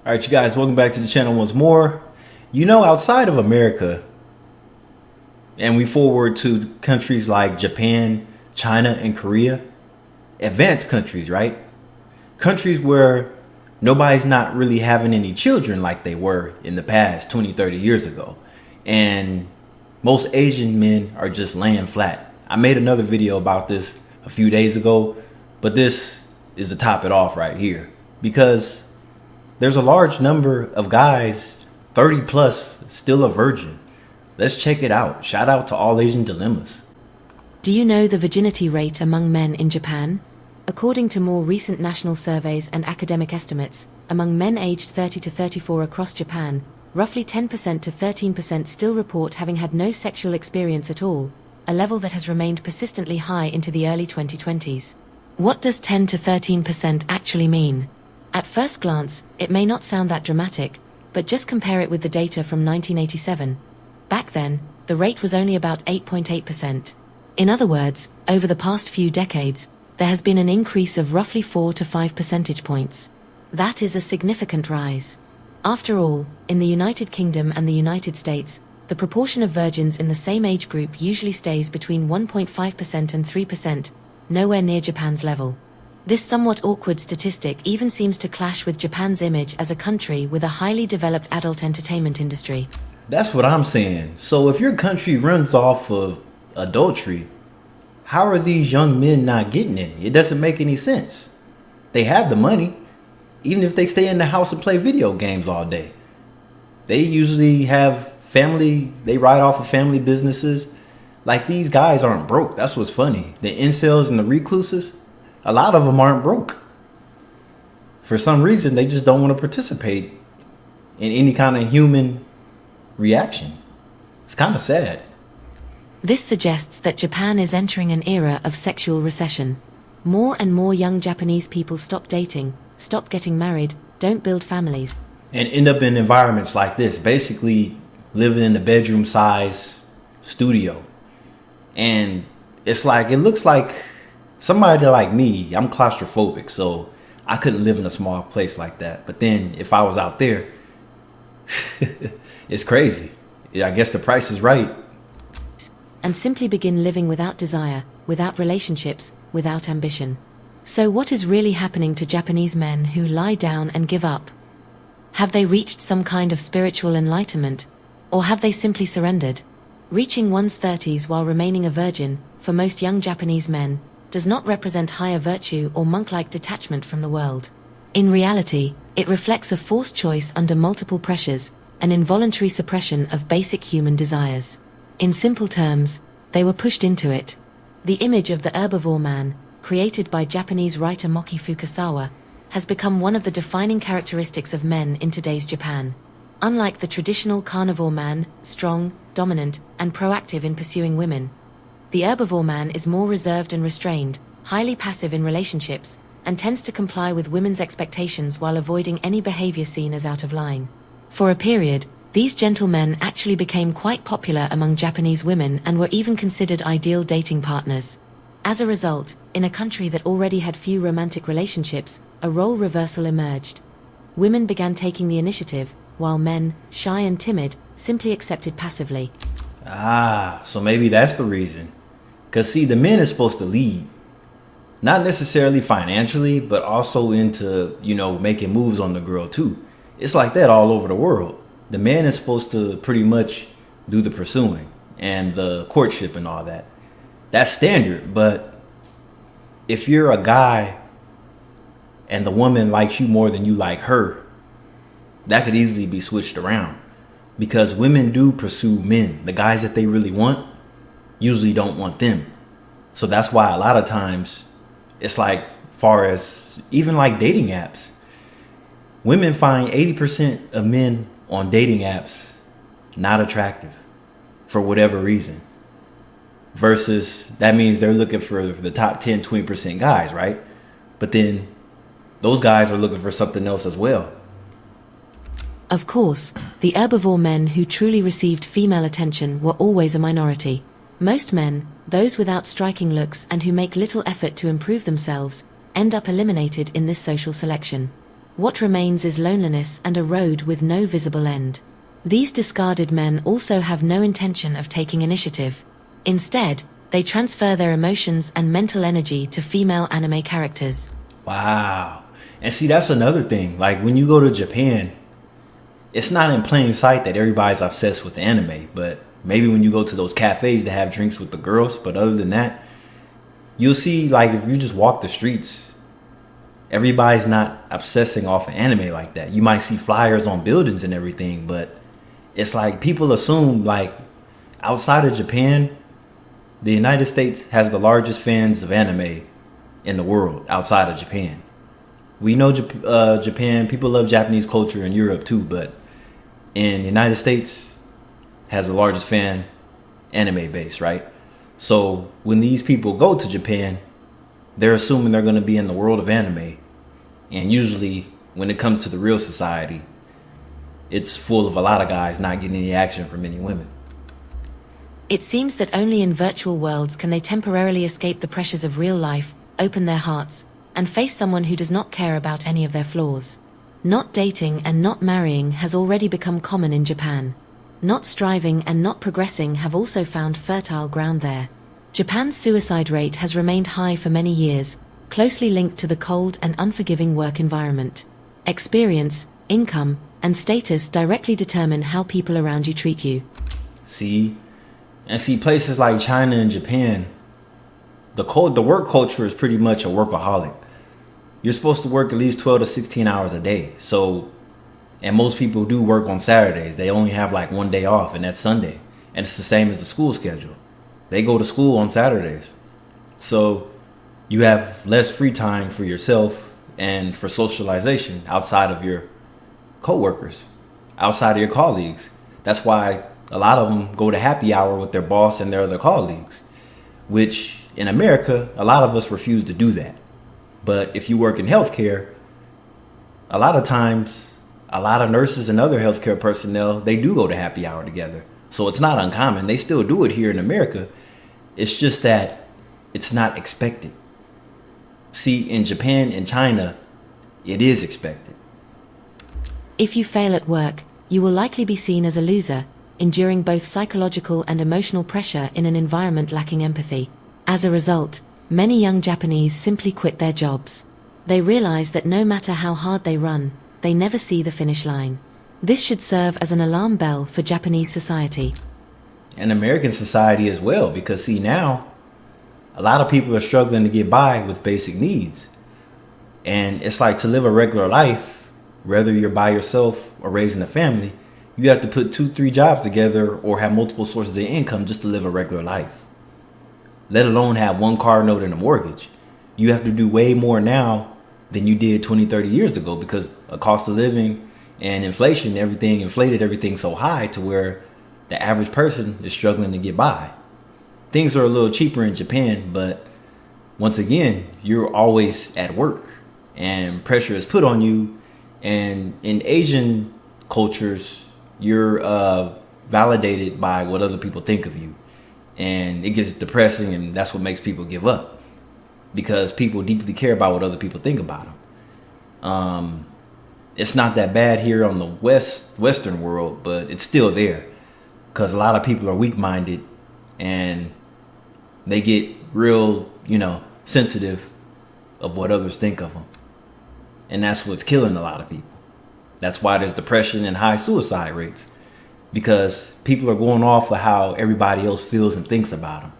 All right, you guys, welcome back to the channel once more. You know, outside of America, and we forward to countries like Japan, China, and Korea, advanced countries, right? Countries where nobody's not really having any children like they were in the past 20, 30 years ago. And most Asian men are just laying flat. I made another video about this a few days ago, but this is to top it off right here. Because there's a large number of guys, 30 plus, still a virgin. Let's check it out. Shout out to All Asian Dilemmas. Do you know the virginity rate among men in Japan? According to more recent national surveys and academic estimates, among men aged 30 to 34 across Japan, roughly 10% to 13% still report having had no sexual experience at all, a level that has remained persistently high into the early 2020s. What does 10 to 13% actually mean? At first glance, it may not sound that dramatic, but just compare it with the data from 1987. Back then, the rate was only about 8.8%. In other words, over the past few decades, there has been an increase of roughly 4 to 5 percentage points. That is a significant rise. After all, in the United Kingdom and the United States, the proportion of virgins in the same age group usually stays between 1.5% and 3%, nowhere near Japan's level. This somewhat awkward statistic even seems to clash with Japan's image as a country with a highly developed adult entertainment industry. That's what I'm saying. So if your country runs off of adultery, how are these young men not getting any? It doesn't make any sense. They have the money, even if they stay in the house and play video games all day. They usually have family, they ride off of family businesses. Like, these guys aren't broke. That's what's funny. The incels and the recluses, a lot of them aren't broke. For some reason, they just don't want to participate in any kind of human reaction. It's kind of sad. This suggests that Japan is entering an era of sexual recession. More and more young Japanese people stop dating, stop getting married, don't build families, And end up in environments like this, basically living in the bedroom size studio. And it's like, it looks like somebody like me, I'm claustrophobic, so I couldn't live in a small place like that. But then if I was out there, it's crazy. I guess the price is right. and simply begin living without desire, without relationships, without ambition. So what is really happening to Japanese men who lie down and give up? Have they reached some kind of spiritual enlightenment? Or have they simply surrendered? Reaching one's 30s while remaining a virgin, for most young Japanese men, does not represent higher virtue or monk-like detachment from the world. In reality, it reflects a forced choice under multiple pressures, an involuntary suppression of basic human desires. In simple terms, they were pushed into it. The image of the herbivore man, created by Japanese writer Moki Fukasawa, has become one of the defining characteristics of men in today's Japan. Unlike the traditional carnivore man, strong, dominant, and proactive in pursuing women, the herbivore man is more reserved and restrained, highly passive in relationships, and tends to comply with women's expectations while avoiding any behavior seen as out of line. For a period, these gentlemen actually became quite popular among Japanese women and were even considered ideal dating partners. As a result, in a country that already had few romantic relationships, a role reversal emerged. Women began taking the initiative, while men, shy and timid, simply accepted passively. So maybe that's the reason. Because see, the men is supposed to lead. Not necessarily financially, but also into, making moves on the girl too. It's like that all over the world. The man is supposed to pretty much do the pursuing and the courtship and all that. That's standard. But if you're a guy and the woman likes you more than you like her, that could easily be switched around. Because women do pursue men. The guys that they really want usually don't want them. So that's why a lot of times it's like, far as even like dating apps, women find 80% of men on dating apps not attractive for whatever reason. Versus that means they're looking for the top 10, 20% guys, right? But then those guys are looking for something else as well. Of course, the herbivore men who truly received female attention were always a minority. Most men, those without striking looks and who make little effort to improve themselves, end up eliminated in this social selection. What remains is loneliness and a road with no visible end. These discarded men also have no intention of taking initiative. Instead, they transfer their emotions and mental energy to female anime characters. Wow. And see, that's another thing. Like when you go to Japan, it's not in plain sight that everybody's obsessed with anime, but maybe when you go to those cafes that have drinks with the girls, but other than that, you'll see, like, if you just walk the streets, everybody's not obsessing off of anime like that. You might see flyers on buildings and everything, but it's like people assume, like, outside of Japan, the United States has the largest fans of anime in the world outside of Japan. We know Japan, people love Japanese culture in Europe too, but in the United States has the largest fan anime base, right? So when these people go to Japan, they're assuming they're going to be in the world of anime. And usually when it comes to the real society, it's full of a lot of guys not getting any action from any women. It seems that only in virtual worlds can they temporarily escape the pressures of real life, open their hearts, and face someone who does not care about any of their flaws. Not dating and not marrying has already become common in Japan. Not striving and not progressing have also found fertile ground there. Japan's suicide rate has remained high for many years, closely linked to the cold and unforgiving work environment. Experience, income, and status directly determine how people around you treat you. See places like China and Japan, the work culture is pretty much a workaholic. You're supposed to work at least 12 to 16 hours a day. So, and most people do work on Saturdays. They only have like one day off, and that's Sunday. And it's the same as the school schedule. They go to school on Saturdays. So you have less free time for yourself and for socialization outside of your coworkers, outside of your colleagues. That's why a lot of them go to happy hour with their boss and their other colleagues, which in America, a lot of us refuse to do that. But if you work in healthcare, a lot of times, a lot of nurses and other healthcare personnel, they do go to happy hour together. So it's not uncommon. They still do it here in America. It's just that it's not expected. See, in Japan and China, it is expected. If you fail at work, you will likely be seen as a loser, enduring both psychological and emotional pressure in an environment lacking empathy. As a result, many young Japanese simply quit their jobs. They realize that no matter how hard they run, they never see the finish line. This should serve as an alarm bell for Japanese society. And American society as well, because see now, a lot of people are struggling to get by with basic needs. And it's like to live a regular life, whether you're by yourself or raising a family, you have to put 2-3 jobs together or have multiple sources of income just to live a regular life. Let alone have one car note and a mortgage. You have to do way more now than you did 20-30 years ago because of cost of living and inflation, everything inflated everything so high to where the average person is struggling to get by. Things are a little cheaper in Japan, but once again, you're always at work and pressure is put on you. And in Asian cultures, you're validated by what other people think of you. And it gets depressing, and that's what makes people give up because people deeply care about what other people think about them. It's not that bad here on the Western world, but it's still there because a lot of people are weak-minded and they get real, sensitive of what others think of them. And that's what's killing a lot of people. That's why there's depression and high suicide rates. Because people are going off of how everybody else feels and thinks about them.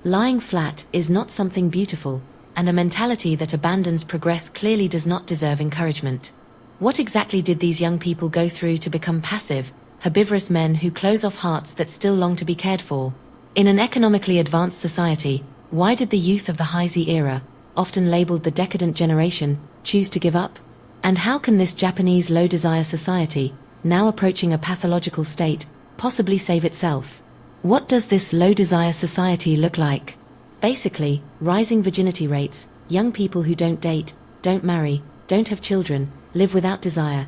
Lying flat is not something beautiful, and a mentality that abandons progress clearly does not deserve encouragement. What exactly did these young people go through to become passive, herbivorous men who close off hearts that still long to be cared for? In an economically advanced society, why did the youth of the High Z era, often labeled the decadent generation, choose to give up? And how can this Japanese low-desire society, now approaching a pathological state, possibly save itself? What does this low-desire society look like? Basically, rising virginity rates, young people who don't date, don't marry, don't have children, live without desire.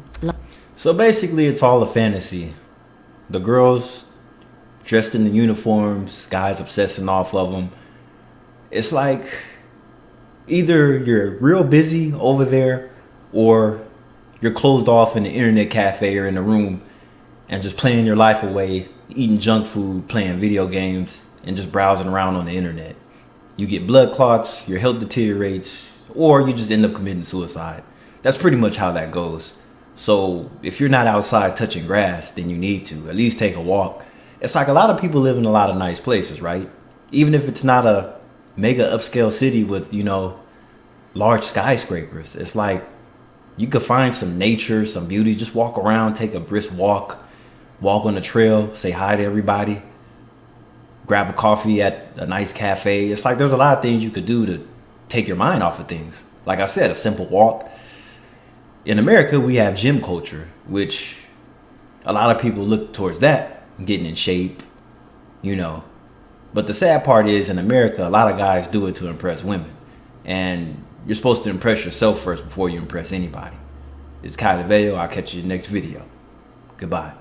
So basically, it's all a fantasy. The girls dressed in the uniforms, guys obsessing off of them. It's like either you're real busy over there or you're closed off in the internet cafe or in a room and just playing your life away, eating junk food, playing video games, and just browsing around on the internet. You get blood clots, your health deteriorates, or you just end up committing suicide. That's pretty much how that goes. So if you're not outside touching grass, then you need to at least take a walk. It's like a lot of people live in a lot of nice places, right? Even if it's not a mega upscale city with, large skyscrapers. It's like you could find some nature, some beauty, just walk around, take a brisk walk on the trail, say hi to everybody, grab a coffee at a nice cafe. It's like there's a lot of things you could do to take your mind off of things. Like I said, a simple walk. In America, we have gym culture, which a lot of people look towards that, getting in shape, But the sad part is, in America, a lot of guys do it to impress women. And you're supposed to impress yourself first before you impress anybody. It's Kylie Veo. I'll catch you in the next video. Goodbye.